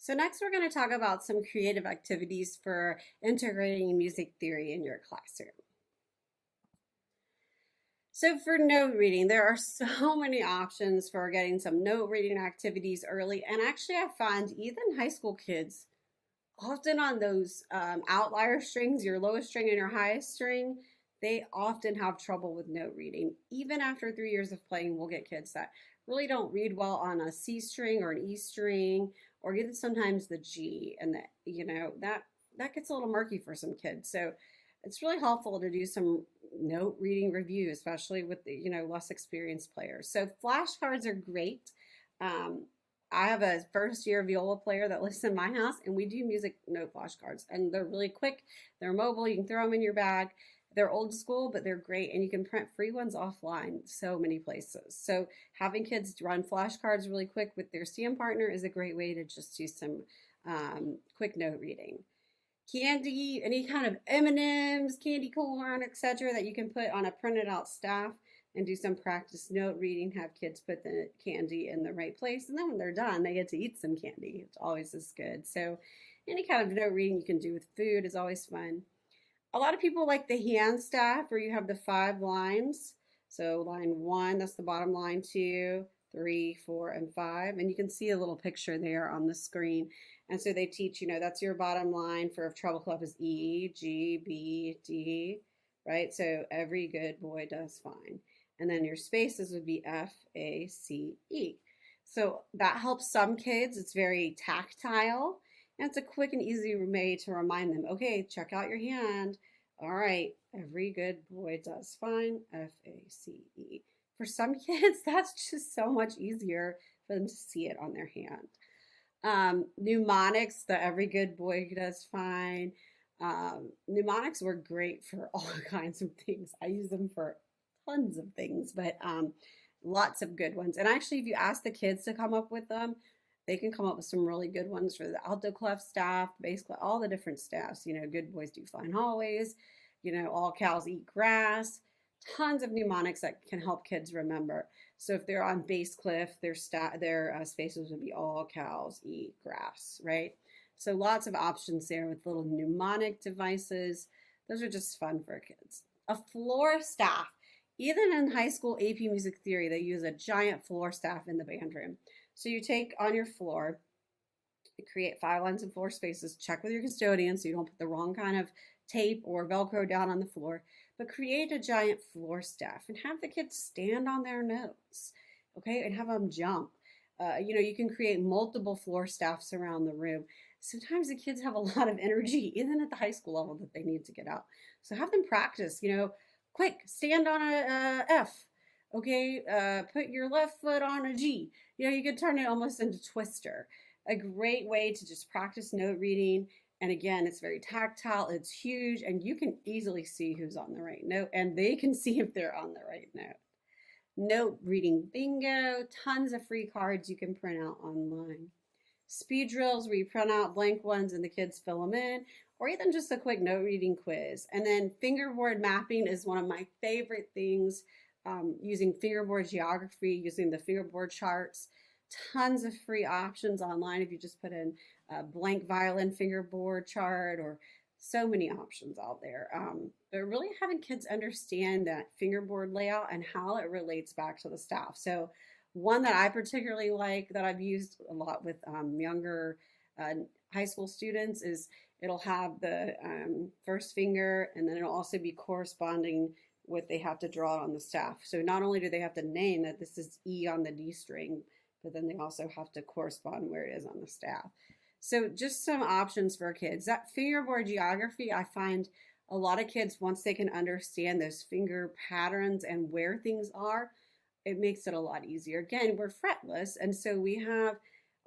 So next we're going to talk about some creative activities for integrating music theory in your classroom. So for note reading, there are so many options for getting some note reading activities early. And actually I find even high school kids, often on those outlier strings, your lowest string and your highest string, they often have trouble with note reading. Even after 3 years of playing, we'll get kids that really don't read well on a C string or an E string, or even sometimes the G, and that gets a little murky for some kids. So it's really helpful to do some note reading review, especially with the less experienced players. So flashcards are great. Um, I have a first year viola player that lives in my house, and we do music note flashcards, and they're really quick. They're mobile. You can throw them in your bag. They're old school, but they're great, and you can print free ones offline so many places. So having kids run flashcards really quick with their STEM partner is a great way to just do some quick note reading. Candy, any kind of M&Ms, candy corn, etc., that you can put on a printed out staff and do some practice note reading. Have kids put the candy in the right place, and then when they're done, they get to eat some candy, which always is good. So, any kind of note reading you can do with food is always fun. A lot of people like the hand staff where you have the 5 lines. So line 1, that's the bottom line, 2, 3, 4, and 5. And you can see a little picture there on the screen. And so they teach, that's your bottom line for if treble clef is E, G, B, D, right? So every good boy does fine. And then your spaces would be F, A, C, E. So that helps some kids. It's very tactile. And it's a quick and easy way to remind them, okay, check out your hand. All right, every good boy does fine. F A C E. For some kids, that's just so much easier for them to see it on their hand. Mnemonics, the every good boy does fine. Mnemonics were great for all kinds of things. I use them for tons of things, but lots of good ones. And actually, if you ask the kids to come up with them, they can come up with some really good ones for the alto clef staff, bass clef, all the different staffs. Good boys do fine hallways. All cows eat grass. Tons of mnemonics that can help kids remember. So if they're on bass cliff, their spaces would be all cows eat grass, right? So lots of options there with little mnemonic devices. Those are just fun for kids. A floor staff. Even in high school AP Music Theory, they use a giant floor staff in the band room. So you take on your floor, you create 5 lines of floor spaces, check with your custodian so you don't put the wrong kind of tape or Velcro down on the floor, but create a giant floor staff and have the kids stand on their notes, okay, and have them jump. You can create multiple floor staffs around the room. Sometimes the kids have a lot of energy, even at the high school level, that they need to get out. So have them practice, quick, stand on a F. Okay, put your left foot on a G. You could turn it almost into Twister. A great way to just practice note reading. And again, it's very tactile, it's huge, and you can easily see who's on the right note, and they can see if they're on the right note. Note reading bingo, tons of free cards you can print out online. Speed drills where you print out blank ones and the kids fill them in, or even just a quick note reading quiz. And then fingerboard mapping is one of my favorite things, using fingerboard geography, using the fingerboard charts. Tons of free options online if you just put in a blank violin fingerboard chart, or so many options out there. But really having kids understand that fingerboard layout and how it relates back to the staff. So one that I particularly like that I've used a lot with younger high school students is it'll have the first finger, and then it'll also be corresponding what they have to draw on the staff. So not only do they have to name that this is E on the D string, but then they also have to correspond where it is on the staff. So just some options for kids. That fingerboard geography, I find a lot of kids, once they can understand those finger patterns and where things are, it makes it a lot easier. Again, we're fretless, and so we have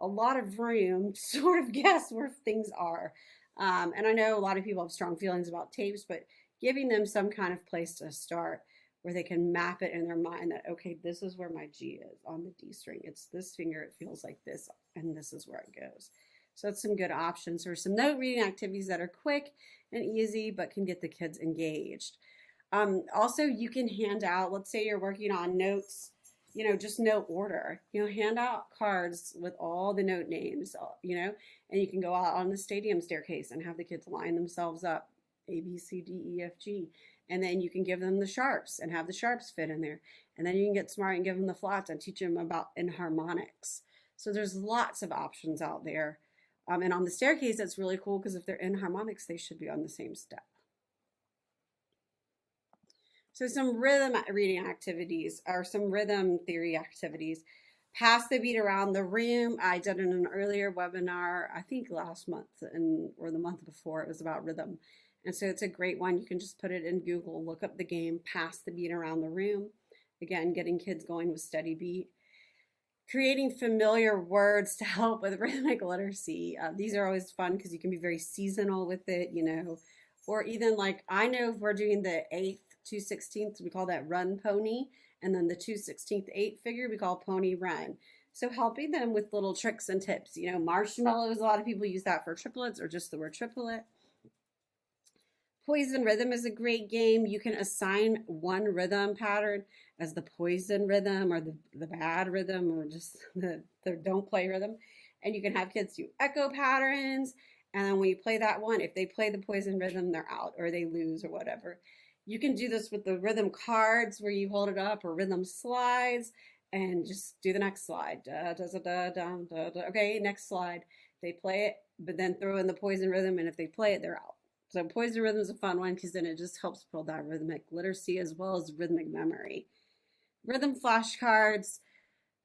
a lot of room to sort of guess where things are. And I know a lot of people have strong feelings about tapes, but giving them some kind of place to start where they can map it in their mind that, okay, this is where my G is on the D string. It's this finger, it feels like this, and this is where it goes. So that's some good options for some note reading activities that are quick and easy, but can get the kids engaged. Also, you can hand out, let's say you're working on notes just note order. Hand out cards with all the note names, and you can go out on the stadium staircase and have the kids line themselves up, A, B, C, D, E, F, G. And then you can give them the sharps and have the sharps fit in there. And then you can get smart and give them the flats and teach them about enharmonics. So there's lots of options out there. And on the staircase, that's really cool because if they're enharmonics, they should be on the same step. So some rhythm reading activities or some rhythm theory activities. Pass the beat around the room. I did in an earlier webinar, I think last month or the month before, it was about rhythm. And so it's a great one. You can just put it in Google, look up the game, pass the beat around the room. Again, getting kids going with steady beat. Creating familiar words to help with rhythmic literacy. These are always fun because you can be very seasonal with it, or even like I know if we're doing the 8th, 2/16, we call that run pony. And then the 2/16 8 figure, we call pony run. So helping them with little tricks and tips, marshmallows, a lot of people use that for triplets or just the word triplet. Poison rhythm is a great game. You can assign one rhythm pattern as the poison rhythm or the bad rhythm or just the don't play rhythm. And you can have kids do echo patterns. And then when you play that one, if they play the poison rhythm, they're out or they lose or whatever. You can do this with the rhythm cards where you hold it up or rhythm slides and just do the next slide. Da, da, da, da, da, da. Okay, next slide. They play it, but then throw in the poison rhythm. And if they play it, they're out. So poison rhythm is a fun one because then it just helps build that rhythmic literacy as well as rhythmic memory. Rhythm flashcards.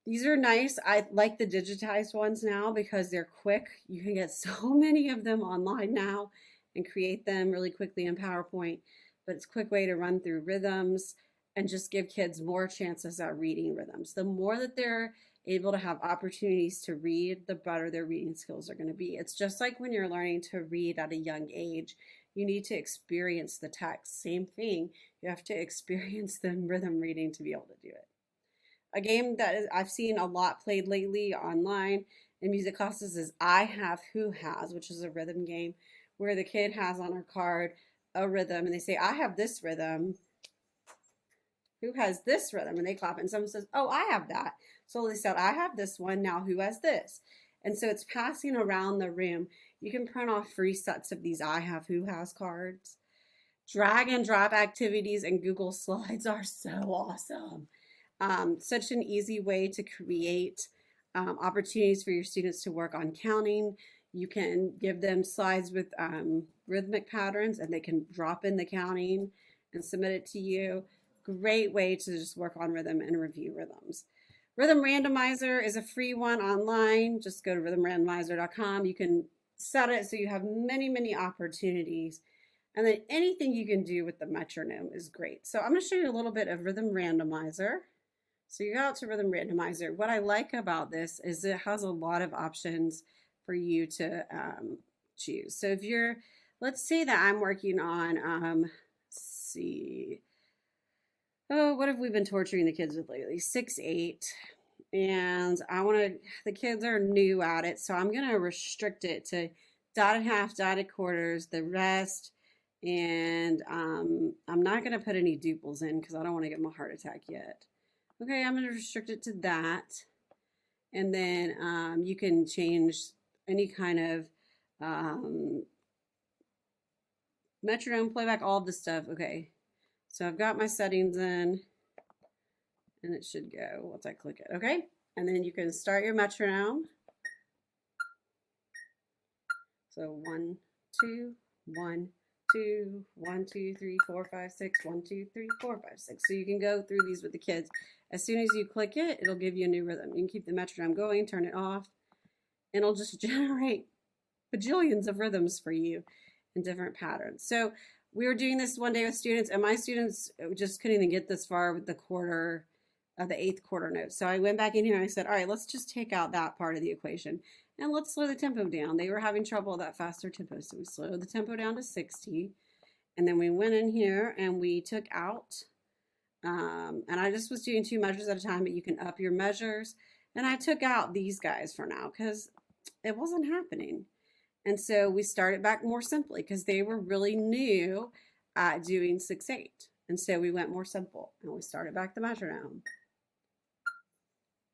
These are nice. I like the digitized ones now because they're quick. You can get so many of them online now and create them really quickly in PowerPoint. But it's a quick way to run through rhythms and just give kids more chances at reading rhythms. The more that they're able to have opportunities to read, the better their reading skills are going to be. It's just like when you're learning to read at a young age, you need to experience the text. Same thing. You have to experience the rhythm reading to be able to do it. A game that I've seen a lot played lately online in music classes is I Have Who Has, which is a rhythm game where the kid has on her card a rhythm and they say, I have this rhythm. Who has this rhythm? And they clap and someone says, oh, I have that. So they said, I have this one. Now who has this? And so it's passing around the room. You can print off free sets of these I Have Who Has cards. Drag and drop activities and Google Slides are so awesome. Such an easy way to create opportunities for your students to work on counting. You can give them slides with rhythmic patterns and they can drop in the counting and submit it to you. Great way to just work on rhythm and review rhythms. Rhythm Randomizer is a free one online. Just go to rhythmrandomizer.com. You can set it so you have many, many opportunities. And then anything you can do with the metronome is great. So I'm going to show you a little bit of Rhythm Randomizer. So you go out to Rhythm Randomizer. What I like about this is it has a lot of options for you to choose. So if you're, let's say that I'm working on, let's see, oh, what have we been torturing the kids with lately? 6/8. And I want to, the kids are new at it, so I'm going to restrict it to dotted half, dotted quarters, the rest. And I'm not going to put any duples in because I don't want to give them a heart attack yet. Okay, I'm going to restrict it to that. And then you can change any kind of metronome, playback, all of the stuff. Okay, so I've got my settings in. And it should go once I click it, okay? And then you can start your metronome. So 1, 2, 1, 2, 1, 2, 3, 4, 5, 6, 1, 2, 3, 4, 5, 6. So you can go through these with the kids. As soon as you click it, it'll give you a new rhythm. You can keep the metronome going, turn it off, and it'll just generate bajillions of rhythms for you in different patterns. So we were doing this one day with students, and my students just couldn't even get this far with the quarter of the 8th quarter note. So I went back in here and I said, all right, let's just take out that part of the equation and let's slow the tempo down. They were having trouble with that faster tempo. So we slowed the tempo down to 60. And then we went in here and we took out, and I just was doing 2 measures at a time, but you can up your measures. And I took out these guys for now because it wasn't happening. And so we started back more simply because they were really new at doing 6/8. And so we went more simple and we started back the metronome.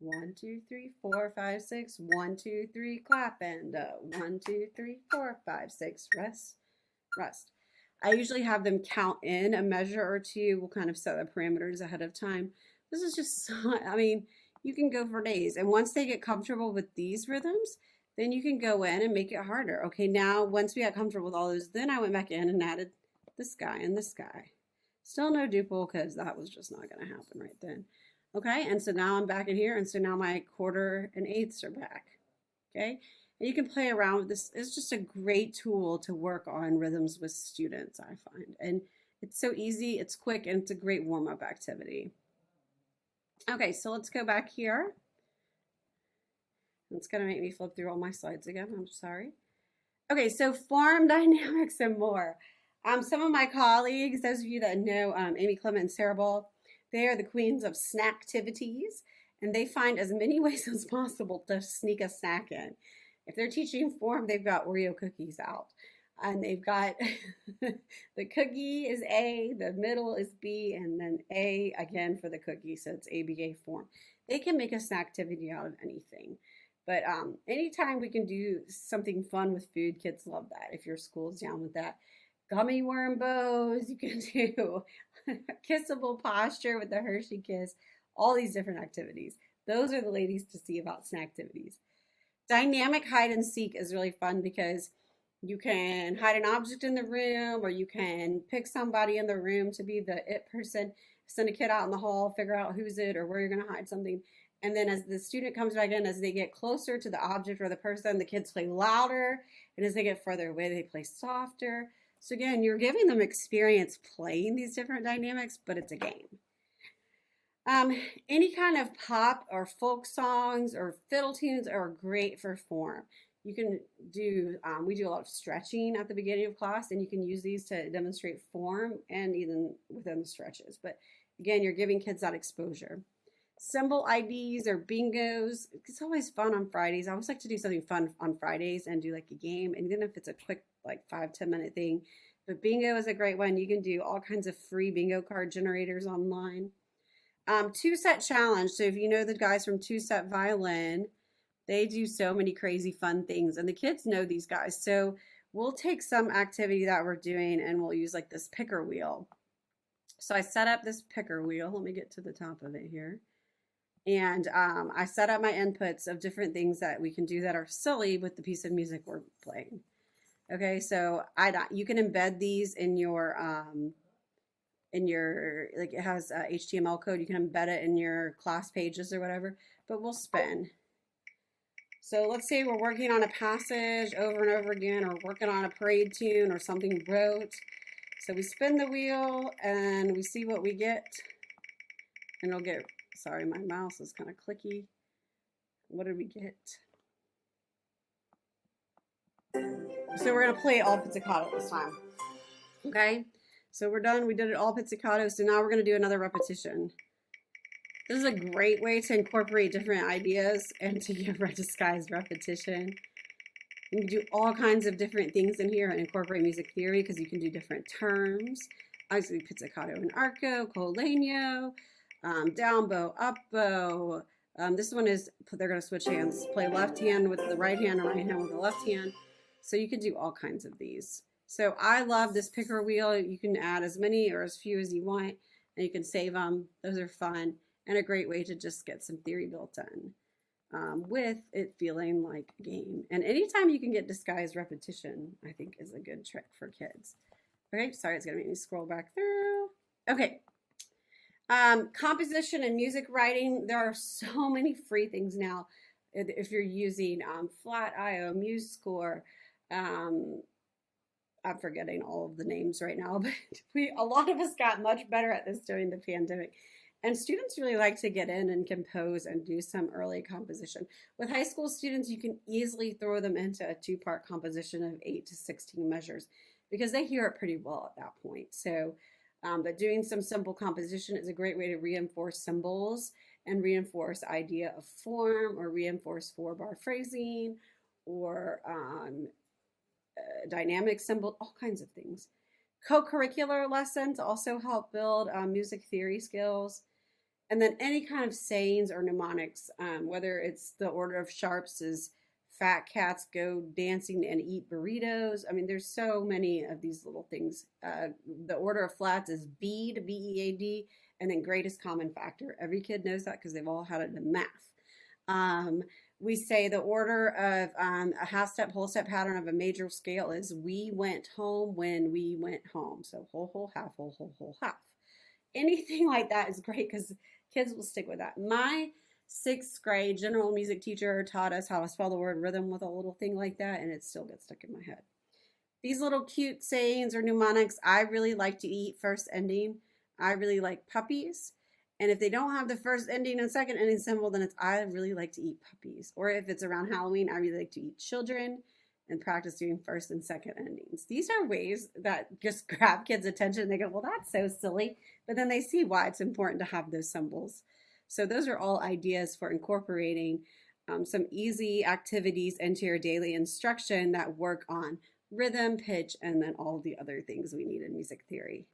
1, 2, 3, 4, 5, 6. 1, 2, 3, clap and 1, 2, 3, 4, 5, 6. Rest, rest. I usually have them count in a measure or two. We'll kind of set the parameters ahead of time. This is just, I mean, you can go for days. And once they get comfortable with these rhythms, then you can go in and make it harder. Okay, now once we got comfortable with all those, then I went back in and added this guy and this guy. Still no duple because that was just not going to happen right then. Okay, and so now I'm back in here, and so now my quarter and eighths are back. Okay, and you can play around with this. It's just a great tool to work on rhythms with students, I find. And it's so easy, it's quick, and it's a great warm-up activity. Okay, so let's go back here. It's going to make me flip through all my slides again. I'm sorry. Okay, so form dynamics and more. Some of my colleagues, those of you that know Amy Clement and Sarah Ball, they are the queens of snacktivities, and they find as many ways as possible to sneak a snack in. If they're teaching form, they've got Oreo cookies out. And they've got the cookie is A, the middle is B, and then A again for the cookie, so it's ABA form. They can make a snacktivity out of anything. But anytime we can do something fun with food, kids love that. If your school's down with that. Gummy worm bows, you can do kissable posture with the Hershey Kiss, all these different activities. Those are the ladies to see about snacktivities. Dynamic hide and seek is really fun because you can hide an object in the room, or you can pick somebody in the room to be the it person, send a kid out in the hall, figure out who's it or where you're going to hide something. And then as the student comes back in, as they get closer to the object or the person, the kids play louder. And as they get further away, they play softer. So again, you're giving them experience playing these different dynamics, but it's a game. Any kind of pop or folk songs or fiddle tunes are great for form. You can do, we do a lot of stretching at the beginning of class, and you can use these to demonstrate form and even within the stretches. But again, you're giving kids that exposure. Symbol IDs or bingos. It's always fun on Fridays. I always like to do something fun on Fridays and do like a game. And even if it's a quick, like 5-10 minute thing. But bingo is a great one. You can do all kinds of free bingo card generators online. Two-set challenge. So if you know the guys from Two-Set Violin, they do so many crazy fun things. And the kids know these guys. So we'll take some activity that we're doing and we'll use like this picker wheel. So I set up this picker wheel. Let me get to the top of it here. And I set up my inputs of different things that we can do that are silly with the piece of music we're playing. Okay, so you can embed these in your like it has HTML code. You can embed it in your class pages or whatever. But we'll spin. So let's say we're working on a passage over and over again, or working on a parade tune or something wrote. So we spin the wheel and we see what we get, and it'll get. Sorry, my mouse is kind of clicky. What did we get? So we're going to play all pizzicato this time. Okay, so we're done. We did it all pizzicato. So now we're going to do another repetition. This is a great way to incorporate different ideas and to give a disguised repetition. You can do all kinds of different things in here and incorporate music theory because you can do different terms. Obviously, pizzicato and arco, col legno. Down bow, up bow. This one is, they're going to switch hands. Play left hand with the right hand and right hand with the left hand. So you can do all kinds of these. So I love this picker wheel. You can add as many or as few as you want, and you can save them. Those are fun and a great way to just get some theory built in with it feeling like a game. And anytime you can get disguised repetition, I think is a good trick for kids. Okay, sorry, it's going to make me scroll back through. Okay. Composition and music writing, there are so many free things now. If you're using Flat.io, MuseScore, I'm forgetting all of the names right now, but a lot of us got much better at this during the pandemic. And students really like to get in and compose and do some early composition. With high school students, you can easily throw them into a 2-part composition of 8 to 16 measures because they hear it pretty well at that point. So but doing some simple composition is a great way to reinforce symbols and reinforce idea of form, or reinforce 4-bar phrasing, or dynamic symbol, all kinds of things. Co-curricular lessons also help build music theory skills. And then any kind of sayings or mnemonics, whether it's the order of sharps is fat cats go dancing and eat burritos. I mean, there's so many of these little things. The order of flats is bead, B-E-A-D, and then greatest common factor. Every kid knows that because they've all had it in math. Um, we say the order of a half step, whole step pattern of a major scale is we went home when we went home. So whole, whole, half, whole, whole, whole, half. Anything like that is great because kids will stick with that. My sixth grade general music teacher taught us how to spell the word rhythm with a little thing like that, and it still gets stuck in my head. These little cute sayings or mnemonics, I really like to eat first ending. I really like puppies. And if they don't have the first ending and second ending symbol, then it's I really like to eat puppies. Or if it's around Halloween, I really like to eat children and practice doing first and second endings. These are ways that just grab kids' attention. They go, well, that's so silly. But then they see why it's important to have those symbols. So those are all ideas for incorporating some easy activities into your daily instruction that work on rhythm, pitch, and then all the other things we need in music theory.